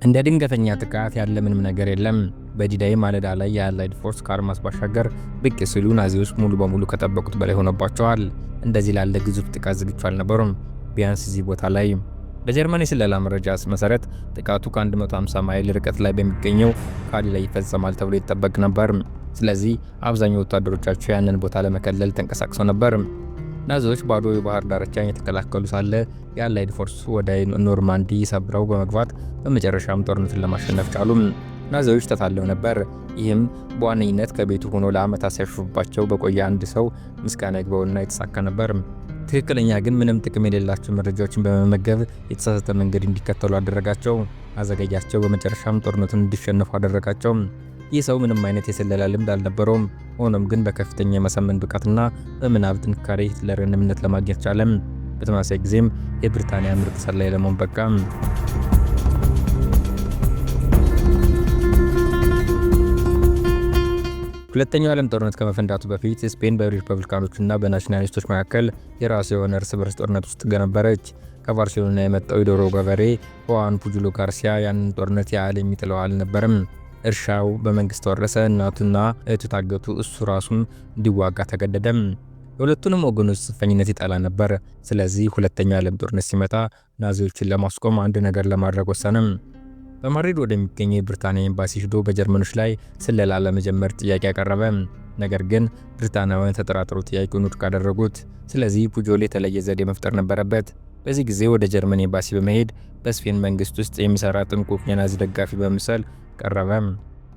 እንደ ድንገተኛ ጥቃት ያለ ምንም ነገር የለም። በዲዳይ ማለዳ ላይ የአላይድ ፎርስ ከአድማስ ባሻገር ብቅ ሲሉ ናዚዎች ሙሉ በሙሉ ከጠበቁት በላይ ሆነባቸዋል። እንደዚህ ላለ ግዙፍ ጥቃት ዝግጁ አልነበሩም፣ ቢያንስ እዚህ ቦታ ላይ። በጀርመን የስለላ መረጃ መሰረት ጥቃቱ ከ150 ማይል ርቀት ላይ በሚገኘው ካሊ ላይ ይፈጸማል ተብሎ ይጠበቅ ነበር። ስለዚህ አብዛኛው ወታደሮቻቸው ያንን ቦታ ለመከለል ተንቀሳቅሰው ነበር። ናዚዎች ባዶ የባህር ዳርቻን የተከላከሉ ሳለ የአላይድ ፎርስ ወደ ኖርማንዲ ሰብረው በመግባት በመጨረሻም ጦርነቱን ለማሸነፍ ቻሉ። ናዚዎች ተታለው ነበር። ይህም በዋነኝነት ከቤቱ ሆኖ ለዓመታት ሲያሾፉባቸው በቆየ አንድ ሰው ምስጋና ይግባውና የተሳካ ነበር። ትክክለኛ ግን ምንም ጥቅም የሌላቸው መረጃዎችን በመመገብ የተሳሳተ መንገድ እንዲከተሉ አደረጋቸው። አዘገያቸው። በመጨረሻም ጦርነቱን እንዲሸነፉ አደረጋቸው። ይህ ሰው ምንም አይነት የስለላ ልምድ አልነበረውም። ሆኖም ግን በከፍተኛ የመሰመን ብቃትና በምናብ ጥንካሬ ሂትለርን እምነት ለማግኘት ቻለ። በተመሳሳይ ጊዜም የብሪታንያ ምርጥ ሰላይ ለመሆን በቃ። ሁለተኛው ዓለም ጦርነት ከመፈንዳቱ በፊት ስፔን በሪፐብሊካኖችና በናሽናሊስቶች መካከል የራሱ የሆነ እርስ በርስ ጦርነት ውስጥ ገነበረች። ከባርሴሎና የመጣው የዶሮ ገበሬ ሁዋን ፑጁሎ ጋርሲያ ያንን ጦርነት ያህል የሚጥለው አልነበረም። እርሻው በመንግስት ተወረሰ። እናቱና እህቱ ታገቱ። እሱ ራሱም እንዲዋጋ ተገደደም። የሁለቱንም ወገኖች ጽንፈኝነት ይጠላ ነበር። ስለዚህ ሁለተኛው ዓለም ጦርነት ሲመጣ ናዚዎችን ለማስቆም አንድ ነገር ለማድረግ ወሰነም። በማድሪድ ወደሚገኘው የብሪታንያ ኤምባሲ ሄዶ በጀርመኖች ላይ ስለላ ለመጀመር ጥያቄ ያቀረበ። ነገር ግን ብሪታንያውያን ተጠራጥረው ጥያቄውን ውድቅ አደረጉት። ስለዚህ ፑጆል የተለየ ዘዴ መፍጠር ነበረበት። በዚህ ጊዜ ወደ ጀርመን ኤምባሲ በመሄድ በስፔን መንግስት ውስጥ የሚሰራ ጥንቁቅ የናዚ ደጋፊ በመምሰል ቀረበ።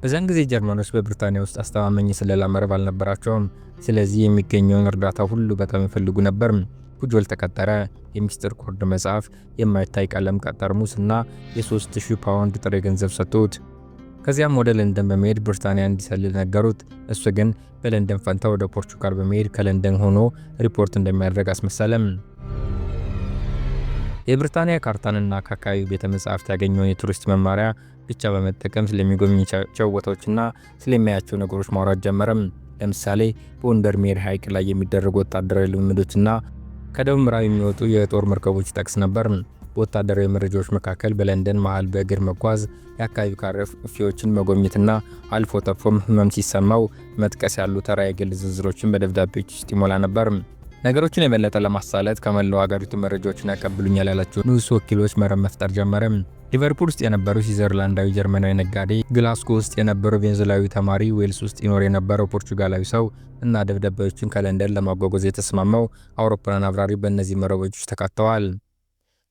በዛን ጊዜ ጀርመኖች በብሪታንያ ውስጥ አስተማማኝ የስለላ መረብ አልነበራቸውም። ስለዚህ የሚገኘውን እርዳታ ሁሉ በጣም ይፈልጉ ነበር። ፑጆል ተቀጠረ። የሚስጥር ኮድ መጽሐፍ፣ የማይታይ ቀለም ጠርሙስ እና የ3000 ፓውንድ ጥሬ ገንዘብ ሰጡት። ከዚያም ወደ ለንደን በመሄድ ብሪታንያ እንዲሰልል ነገሩት። እሱ ግን በለንደን ፈንታ ወደ ፖርቹጋል በመሄድ ከለንደን ሆኖ ሪፖርት እንደሚያደርግ አስመሰለም። የብሪታንያ ካርታንና ከአካባቢው ቤተ መጻሕፍት ያገኘውን የቱሪስት መማሪያ ብቻ በመጠቀም ስለሚጎበኛቸው ቦታዎችና ስለሚያያቸው ነገሮች ማውራት ጀመረም። ለምሳሌ በወንደርሜር ሐይቅ ላይ የሚደረጉ ወታደራዊ ልምምዶችና ከደቡብ ምዕራብ የሚወጡ የጦር መርከቦች ይጠቅስ ነበር። በወታደራዊ መረጃዎች መካከል በለንደን መሃል በእግር መጓዝ፣ የአካባቢው ካፌዎችን መጎብኘትና አልፎ ተርፎም ህመም ሲሰማው መጥቀስ ያሉ ተራ የግል ዝርዝሮችን በደብዳቤዎች ውስጥ ይሞላ ነበር። ነገሮችን የበለጠ ለማሳለጥ ከመላው ሀገሪቱ መረጃዎችን ያቀብሉኛል ያላቸው ንዑስ ወኪሎች መረብ መፍጠር ጀመረ። ሊቨርፑል ውስጥ የነበረው ስዊዘርላንዳዊ ጀርመናዊ ነጋዴ፣ ግላስጎ ውስጥ የነበረው ቬንዙዌላዊ ተማሪ፣ ዌልስ ውስጥ ይኖር የነበረው ፖርቹጋላዊ ሰው እና ደብዳቤዎችን ከለንደን ለማጓጓዝ የተስማማው አውሮፕላን አብራሪ በእነዚህ መረቦች ተካተዋል።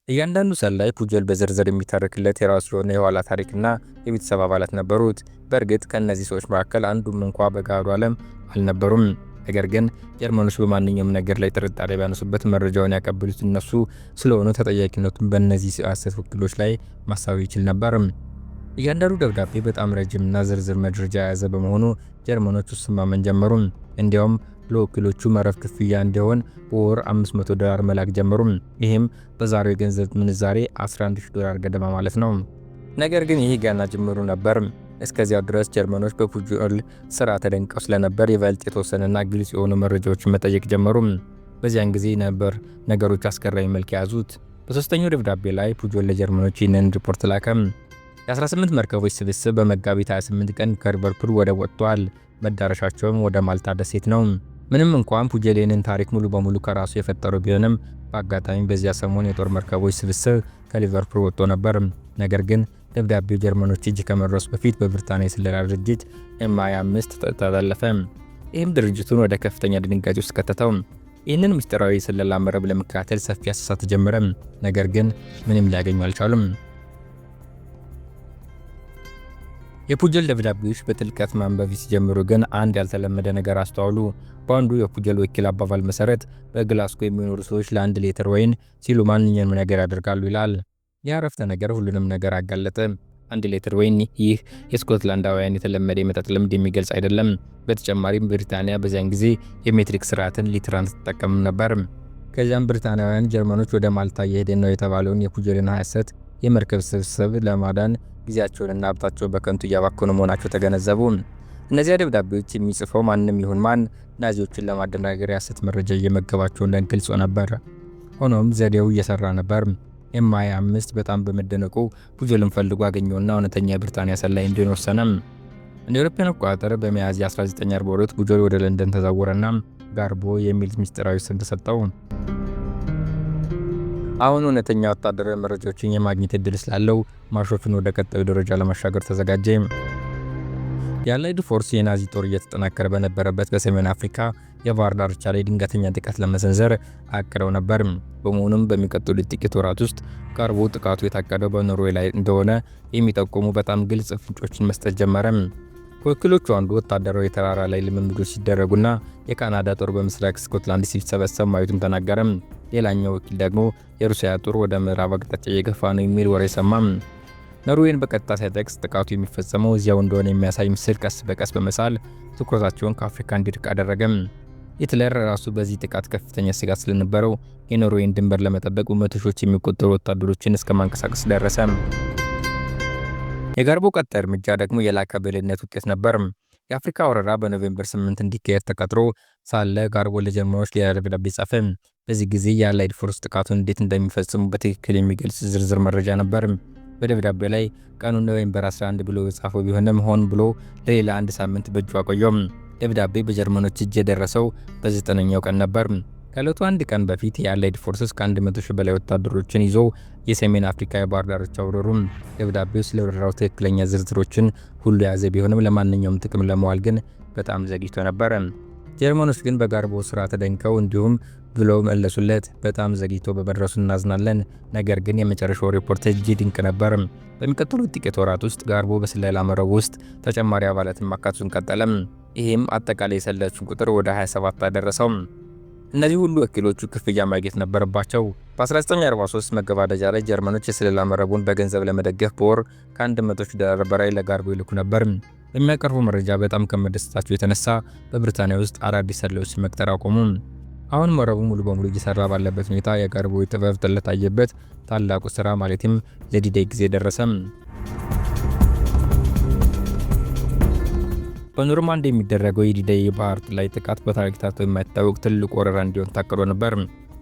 እያንዳንዱ ሰላይ ፑጆል በዝርዝር የሚተርክለት የራሱ የሆነ የኋላ ታሪክና የቤተሰብ አባላት ነበሩት። በእርግጥ ከእነዚህ ሰዎች መካከል አንዱም እንኳ በገሃዱ ዓለም አልነበሩም። ነገር ግን ጀርመኖች በማንኛውም ነገር ላይ ጥርጣሬ ቢያነሱበት መረጃውን ያቀብሉት እነሱ ስለሆኑ ተጠያቂነቱን በእነዚህ ሐሰተኛ ወኪሎች ላይ ማሳብ ይችል ነበር። እያንዳንዱ ደብዳቤ በጣም ረጅምና ዝርዝር መረጃ የያዘ በመሆኑ ጀርመኖች ውስጥ ማመን ጀመሩ። እንዲያውም ለወኪሎቹ መረብ ክፍያ እንዲሆን በወር $500 መላክ ጀመሩ። ይህም በዛሬው የገንዘብ ምንዛሬ $11,000 ገደማ ማለት ነው። ነገር ግን ይህ ገና ጅምሩ ነበር። እስከዚያው ድረስ ጀርመኖች በፑጆል ስራ ተደንቀው ስለነበር ይበልጥ የተወሰነና ግልጽ የሆኑ መረጃዎችን መጠየቅ ጀመሩ። በዚያን ጊዜ ነበር ነገሮች አስገራሚ መልክ የያዙት። በሶስተኛው ደብዳቤ ላይ ፑጆል ለጀርመኖች ይህንን ሪፖርት ላከ። የ18 መርከቦች ስብስብ በመጋቢት 28 ቀን ከሊቨርፑል ወደብ ወጥቷል። መዳረሻቸውም ወደ ማልታ ደሴት ነው። ምንም እንኳን ፑጆል ይህንን ታሪክ ሙሉ በሙሉ ከራሱ የፈጠረው ቢሆንም በአጋጣሚ በዚያ ሰሞን የጦር መርከቦች ስብስብ ከሊቨርፑል ወጥቶ ነበር። ነገር ግን ደብዳቤው ጀርመኖች እጅ ከመድረሱ በፊት በብሪታንያ የስለላ ድርጅት MI5 ተላለፈ። ይህም ድርጅቱን ወደ ከፍተኛ ድንጋጤ ውስጥ ከተተው። ይህንን ምስጢራዊ የስለላ መረብ ለመከታተል ሰፊ አሰሳ ተጀመረ። ነገር ግን ምንም ሊያገኙ አልቻሉም። የፑጆል ደብዳቤዎች በጥልቀት ማንበብ ሲጀምሩ ግን አንድ ያልተለመደ ነገር አስተዋሉ። በአንዱ የፑጆል ወኪል አባባል መሰረት በግላስጎ የሚኖሩ ሰዎች ለ1 ሊትር ወይን ሲሉ ማንኛውንም ነገር ያደርጋሉ ይላል። የአረፍተ ነገር ሁሉንም ነገር አጋለጠ። 1 ሊትር ወይን ይህ የስኮትላንዳውያን የተለመደ የመጠጥ ልምድ የሚገልጽ አይደለም። በተጨማሪም ብሪታንያ በዚያን ጊዜ የሜትሪክ ስርዓትን ሊትራን ትጠቀም ነበር። ከዚያም ብሪታንያውያን ጀርመኖች ወደ ማልታ እየሄደ ነው የተባለውን የፑጆልን ሐሰት የመርከብ ስብስብ ለማዳን ጊዜያቸውንና ሀብታቸውን በከንቱ እያባከኑ መሆናቸው ተገነዘቡ። እነዚያ ደብዳቤዎች የሚጽፈው ማንም ይሁን ማን ናዚዎችን ለማደናገር የሐሰት መረጃ እየመገባቸው እንደግልጽ ነበር። ሆኖም ዘዴው እየሰራ ነበር። ኤም25 በጣም በመደነቁ ቡጆልን ፈልጎ አገኘውና እውነተኛ የብሪታንያ ሰላይ እንዲሆን ወሰነ። እንደ አውሮፓውያን አቆጣጠር በሚያዝያ 1942 ቡጆል ወደ ለንደን ተዛወረና ጋርቦ የሚል ምስጢራዊ ስም ተሰጠው። አሁን እውነተኛ ወታደራዊ መረጃዎችን የማግኘት እድል ስላለው ማሾፍን ወደ ቀጣዩ ደረጃ ለማሻገር ተዘጋጀ። የአላይድ ፎርስ የናዚ ጦር እየተጠናከረ በነበረበት በሰሜን አፍሪካ የባህር ዳርቻ ላይ ድንገተኛ ጥቃት ለመሰንዘር አቅደው ነበር። በመሆኑም በሚቀጥሉት ጥቂት ወራት ውስጥ ጋርቦ ጥቃቱ የታቀደው በኖርዌይ ላይ እንደሆነ የሚጠቁሙ በጣም ግልጽ ፍንጮችን መስጠት ጀመረ። ከወኪሎቹ አንዱ ወታደራዊ የተራራ ላይ ልምምዶች ሲደረጉና የካናዳ ጦር በምስራቅ ስኮትላንድ ሲሰበሰብ ማየቱን ተናገረ። ሌላኛው ወኪል ደግሞ የሩሲያ ጦር ወደ ምዕራብ አቅጣጫ እየገፋ ነው የሚል ወሬ ሰማ። ኖርዌይን በቀጥታ ሳይጠቅስ ጥቃቱ የሚፈጸመው እዚያው እንደሆነ የሚያሳይ ምስል ቀስ በቀስ በመሳል ትኩረታቸውን ከአፍሪካ እንዲርቅ አደረገ። ሂትለር ራሱ በዚህ ጥቃት ከፍተኛ ስጋት ስለነበረው የኖርዌይን ድንበር ለመጠበቅ በመቶ ሺዎች የሚቆጠሩ ወታደሮችን እስከ ማንቀሳቀስ ደረሰ። የጋርቦ ቀጣይ እርምጃ ደግሞ የላቀ ብልህነት ውጤት ነበር። የአፍሪካ ወረራ በኖቬምበር 8 እንዲካሄድ ተቀጥሮ ሳለ ጋርቦ ለጀርመኖች ሌላ ደብዳቤ ጻፈ። በዚህ ጊዜ የአላይድ ፎርስ ጥቃቱን እንዴት እንደሚፈጽሙ በትክክል የሚገልጽ ዝርዝር መረጃ ነበር። በደብዳቤው ላይ ቀኑን ኖቬምበር 11 ብሎ የጻፈው ቢሆንም ሆን ብሎ ለሌላ አንድ ሳምንት በእጁ አቆየው። ደብዳቤ በጀርመኖች እጅ የደረሰው በ9ኛው ቀን ነበር። ከዕለቱ አንድ ቀን በፊት የአላይድ ፎርስስ ከ100 ሺህ በላይ ወታደሮችን ይዞ የሰሜን አፍሪካ የባህር ዳርቻ ወረሩ። ደብዳቤው ስለ ወረራው ትክክለኛ ዝርዝሮችን ሁሉ የያዘ ቢሆንም ለማንኛውም ጥቅም ለመዋል ግን በጣም ዘግይቶ ነበር። ጀርመኖች ግን በጋርቦ ስራ ተደንቀው እንዲሁም ብለው መለሱለት። በጣም ዘግይቶ በመድረሱ እናዝናለን፣ ነገር ግን የመጨረሻው ሪፖርት እጅግ ድንቅ ነበር። በሚቀጥሉት ጥቂት ወራት ውስጥ ጋርቦ በስለላ መረቡ ውስጥ ተጨማሪ አባላትን ማካተቱን ቀጠለ። ይህም አጠቃላይ የሰላዮቹን ቁጥር ወደ 27 አደረሰው። እነዚህ ሁሉ ወኪሎቹ ክፍያ ማግኘት ነበረባቸው። በ1943 መገባደጃ ላይ ጀርመኖች የስለላ መረቡን በገንዘብ ለመደገፍ በወር ከ$100,000 በላይ ለጋርቦ ይልኩ ነበር። በሚያቀርቡ መረጃ በጣም ከመደሰታቸው የተነሳ በብሪታንያ ውስጥ አዳዲስ ሰላዮች መቅጠር አቆሙ። አሁን መረቡ ሙሉ በሙሉ እየሰራ ባለበት ሁኔታ የጋርቦ ጥበብ ለታየበት ታላቁ ስራ ማለትም ለዲዴይ ጊዜ ደረሰ። በኖርማንዲ የሚደረገው የዲዴይ የባህር ላይ ጥቃት በታሪክ ታይቶ የማይታወቅ ትልቅ ወረራ እንዲሆን ታቅዶ ነበር።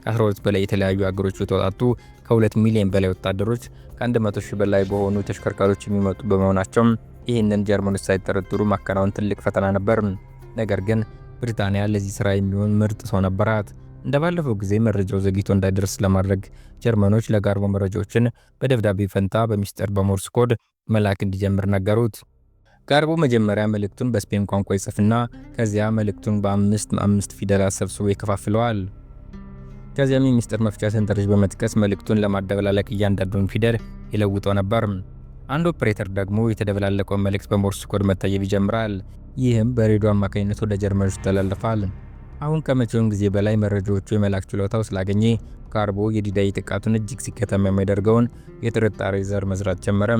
ከ12 በላይ የተለያዩ ሀገሮች የተወጣጡ ከ2 ሚሊዮን በላይ ወታደሮች ከ100 ሺህ በላይ በሆኑ ተሽከርካሪዎች የሚመጡ በመሆናቸው ይህንን ጀርመኖች ሳይጠረጥሩ ማከናወን ትልቅ ፈተና ነበር። ነገር ግን ብሪታንያ ለዚህ ስራ የሚሆን ምርጥ ሰው ነበራት። እንደባለፈው ጊዜ መረጃው ዘግይቶ እንዳይደርስ ለማድረግ ጀርመኖች ለጋርቦ መረጃዎችን በደብዳቤ ፈንታ በሚስጥር በሞርስ ኮድ መላክ እንዲጀምር ነገሩት። ጋርቦ መጀመሪያ መልእክቱን በስፔን ቋንቋ ይጽፍና ከዚያ መልእክቱን በ5 ፊደላት ሰብስቦ ይከፋፍለዋል። ከዚያም የሚስጥር መፍቻ ሰንጠረዥ በመጥቀስ መልእክቱን ለማደበላለቅ እያንዳንዱን ፊደል ይለውጠው ነበር። አንድ ኦፕሬተር ደግሞ የተደበላለቀውን መልእክት በሞርስ ኮድ መታየብ ይጀምራል። ይህም በሬዲዮ አማካኝነት ወደ ጀርመኖች ይተላለፋል። አሁን ከመቼውም ጊዜ በላይ መረጃዎቹ የመላክ ችሎታው ስላገኘ ጋርቦ የዲዴይ ጥቃቱን እጅግ ሲከተማ የሚያደርገውን የጥርጣሬ ዘር መዝራት ጀመረ።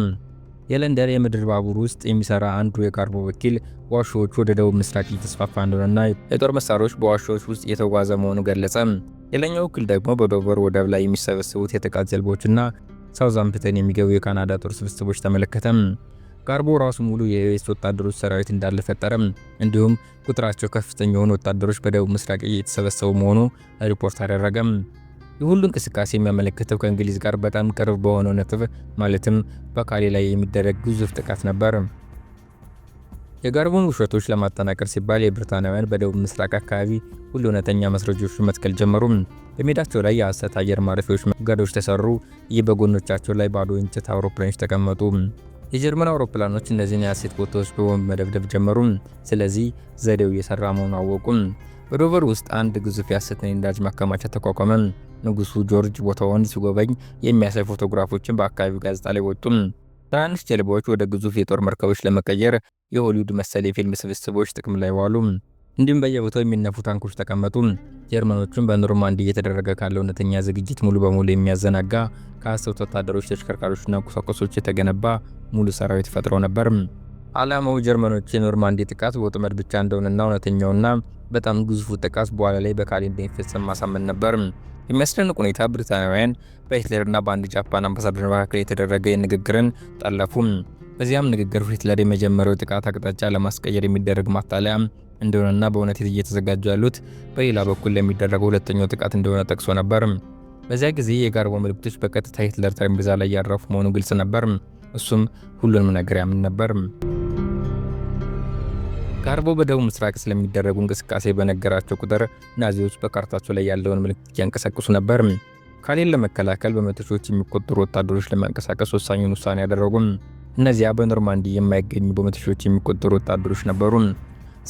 የለንደን የምድር ባቡር ውስጥ የሚሰራ አንዱ የጋርቦ ወኪል ዋሾዎቹ ወደ ደቡብ ምስራቅ እየተስፋፋ እንደሆነና የጦር መሳሪያዎች በዋሾዎች ውስጥ እየተጓዘ መሆኑ ገለጸ። ሌላኛው ወኪል ደግሞ በዶቨር ወደብ ላይ የሚሰበሰቡት የጥቃት ጀልባዎችና ሳውዛምፕተን የሚገቡ የካናዳ ጦር ስብስቦች ተመለከተ። ጋርቦ ራሱ ሙሉ የዩኤስ ወታደሮች ሰራዊት እንዳለ ፈጠረ። እንዲሁም ቁጥራቸው ከፍተኛ የሆኑ ወታደሮች በደቡብ ምስራቅ እየተሰበሰቡ መሆኑ ሪፖርት አደረገ። የሁሉ እንቅስቃሴ የሚያመለክተው ከእንግሊዝ ጋር በጣም ቅርብ በሆነው ነጥብ ማለትም በካሌ ላይ የሚደረግ ግዙፍ ጥቃት ነበር። የጋርቦን ውሸቶች ለማጠናቀር ሲባል የብሪታንያውያን በደቡብ ምስራቅ አካባቢ ሁሉ እውነተኛ መስረጃዎችን መትከል ጀመሩ። በሜዳቸው ላይ የሐሰት አየር ማረፊያዎች መንገዶች ተሰሩ። ይህ በጎኖቻቸው ላይ ባዶ እንጨት አውሮፕላኖች ተቀመጡ። የጀርመን አውሮፕላኖች እነዚህን የሐሰት ቦታዎች በቦምብ መደብደብ ጀመሩ። ስለዚህ ዘዴው እየሰራ መሆኑን አወቁ። በዶቨር ውስጥ አንድ ግዙፍ የሐሰት ነዳጅ ማከማቻ ተቋቋመ። ንጉሱ ጆርጅ ቦታውን ሲጎበኝ የሚያሳይ ፎቶግራፎችን በአካባቢው ጋዜጣ ላይ ወጡ። ትናንሽ ጀልባዎች ወደ ግዙፍ የጦር መርከቦች ለመቀየር የሆሊውድ መሰል የፊልም ስብስቦች ጥቅም ላይ ዋሉ። እንዲሁም በየቦታው የሚነፉ ታንኮች ተቀመጡ። ጀርመኖቹም በኖርማንዲ እየተደረገ ካለው እውነተኛ ዝግጅት ሙሉ በሙሉ የሚያዘናጋ ከሐሰት ወታደሮች፣ ተሽከርካሪዎችና ቁሳቁሶች የተገነባ ሙሉ ሰራዊት ፈጥረው ነበር። ዓላማው ጀርመኖች የኖርማንዲ ጥቃት ወጥመድ ብቻ እንደሆነና እውነተኛውና በጣም ግዙፉ ጥቃት በኋላ ላይ በካሌ እንደሚፈጸም ማሳመን ነበር። የሚያስደንቅ ሁኔታ ብሪታንያውያን በሂትለርና በአንድ ጃፓን አምባሳደር መካከል የተደረገ ንግግርን ጠለፉ። በዚያም ንግግር ሂትለር የመጀመሪያው ጥቃት አቅጣጫ ለማስቀየር የሚደረግ ማታለያ እንደሆነና በእውነት እየተዘጋጁ ያሉት በሌላ በኩል ለሚደረገው ሁለተኛው ጥቃት እንደሆነ ጠቅሶ ነበር። በዚያ ጊዜ የጋርቦ መልእክቶች በቀጥታ ሂትለር ጠረጴዛ ላይ ያረፉ መሆኑ ግልጽ ነበር። እሱም ሁሉንም ነገር ያምን ነበር። ጋርቦ በደቡብ ምስራቅ ስለሚደረጉ እንቅስቃሴ በነገራቸው ቁጥር ናዚዎች በካርታቸው ላይ ያለውን ምልክት እያንቀሳቀሱ ነበር። ካሌን ለመከላከል በመቶ ሺዎች የሚቆጠሩ ወታደሮች ለማንቀሳቀስ ወሳኙን ውሳኔ ያደረጉ። እነዚያ በኖርማንዲ የማይገኙ በመቶ ሺዎች የሚቆጠሩ ወታደሮች ነበሩ።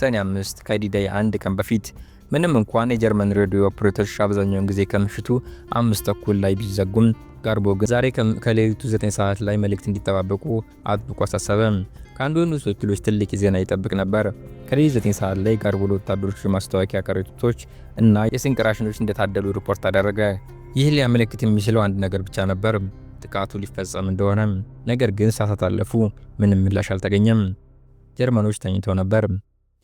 ሰኔ 5 ከዲዳይ አንድ ቀን በፊት ምንም እንኳን የጀርመን ሬዲዮ ኦፕሬተሮች አብዛኛውን ጊዜ ከምሽቱ 5:30 ላይ ቢዘጉም ጋርቦ ግን ዛሬ ከሌሊቱ 9 ሰዓት ላይ መልእክት እንዲጠባበቁ አጥብቆ አሳሰበ። ከአንዱ የንጉሥ ወኪሎች ትልቅ ዜና ይጠብቅ ነበር። ከሌሊቱ 9 ሰዓት ላይ ጋርቦ ለወታደሮች ማስታወቂያ ከረጢቶች እና የስንቅ ራሽኖች እንደታደሉ ሪፖርት አደረገ። ይህ ሊያመለክት የሚችለው አንድ ነገር ብቻ ነበር፣ ጥቃቱ ሊፈጸም እንደሆነ። ነገር ግን ሰዓታት አለፉ፣ ምንም ምላሽ አልተገኘም። ጀርመኖች ተኝተው ነበር።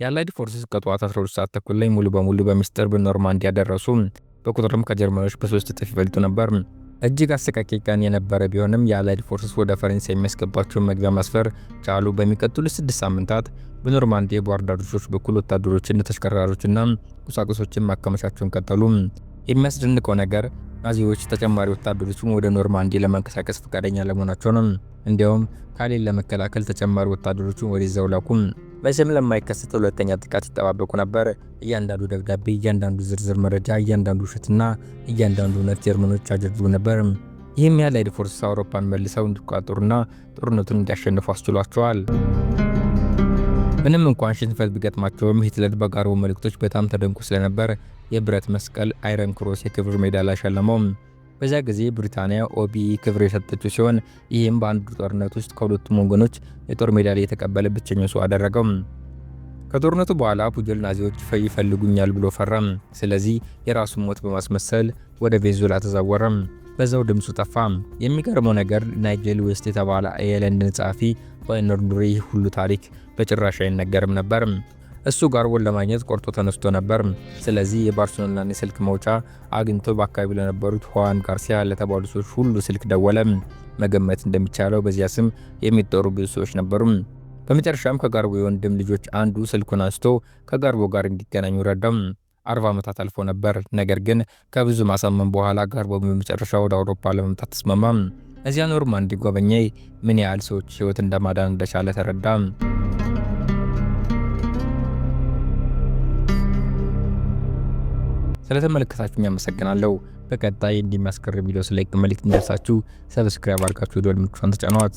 የአላይድ ፎርስስ ከጠዋት 12 ሰዓት ተኩል ላይ ሙሉ በሙሉ በሚስጥር በኖርማንዲ ያደረሱ፣ በቁጥርም ከጀርመኖች በ3 እጥፍ ይበልጡ ነበር። እጅግ አሰቃቂ ቀን የነበረ ቢሆንም የአላይድ ፎርስስ ወደ ፈረንሳይ የሚያስገባቸውን መግቢያ ማስፈር ቻሉ። በሚቀጥሉት 6 ሳምንታት በኖርማንዲ የባህር ዳርቻዎች በኩል ወታደሮችን፣ ተሽከርካሪዎችና ቁሳቁሶችን ማከማቸታቸውን ቀጠሉ። የሚያስደንቀው ነገር ናዚዎች ተጨማሪ ወታደሮችን ወደ ኖርማንዲ ለማንቀሳቀስ ፈቃደኛ ለመሆናቸው ነው። እንዲያውም ካሌን ለመከላከል ተጨማሪ ወታደሮችን ወደዚያው ላኩ። በስም ለማይከሰት ሁለተኛ ጥቃት ይጠባበቁ ነበር። እያንዳንዱ ደብዳቤ፣ እያንዳንዱ ዝርዝር መረጃ፣ እያንዳንዱ ውሸትና እያንዳንዱ እውነት ጀርመኖች አጀብዱ ነበር። ይህም የአላይድ ፎርስስ አውሮፓን መልሰው እንዲቆጣጠሩና ጦርነቱን እንዲያሸንፉ አስችሏቸዋል። ምንም እንኳን ሽንፈት ቢገጥማቸውም ሂትለር በጋርቦ መልእክቶች በጣም ተደንቆ ስለነበር የብረት መስቀል አይረን ክሮስ የክብር ሜዳሊያ ሸለመው። በዚያ ጊዜ ብሪታንያ ኦቢኢ ክብር የሰጠችው ሲሆን ይህም በአንዱ ጦርነት ውስጥ ከሁለቱም ወገኖች የጦር ሜዳሊያ የተቀበለ ብቸኛው ሰው አደረገው። ከጦርነቱ በኋላ ፑጆል ናዚዎች ይፈልጉኛል ብሎ ፈራም። ስለዚህ የራሱን ሞት በማስመሰል ወደ ቬንዙዌላ ተዛወረ። በዛው ድምፁ ጠፋ። የሚገርመው ነገር ናይጄል ዌስት የተባለ የለንደን ጸሐፊ ባይኖር ኑሮ ይህ ሁሉ ታሪክ በጭራሽ አይነገርም ነበር። እሱ ጋርቦን ለማግኘት ቆርጦ ተነስቶ ነበር። ስለዚህ የባርሴሎናን የስልክ መውጫ አግኝቶ በአካባቢው ለነበሩት ሁዋን ጋርሲያ ለተባሉ ሰዎች ሁሉ ስልክ ደወለ። መገመት እንደሚቻለው በዚያ ስም የሚጠሩ ብዙ ሰዎች ነበሩ። በመጨረሻም ከጋርቦ የወንድም ልጆች አንዱ ስልኩን አንስቶ ከጋርቦ ጋር እንዲገናኙ ረዳው። 40 ዓመታት አልፎ ነበር። ነገር ግን ከብዙ ማሳመን በኋላ ጋርቦ በመጨረሻ ወደ አውሮፓ ለመምጣት ተስማማ። እዚያ ኖርማንዲ ጎበኘ። ምን ያህል ሰዎች ሕይወት እንደማዳን እንደቻለ ተረዳ። ስለተመለከታችሁ አመሰግናለሁ። በቀጣይ እንዲማስከር ቪዲዮ ስለቅ መልእክት እንደርሳችሁ ሰብስክራይብ አድርጋችሁ ደወል ምልክቱን ተጫኗት።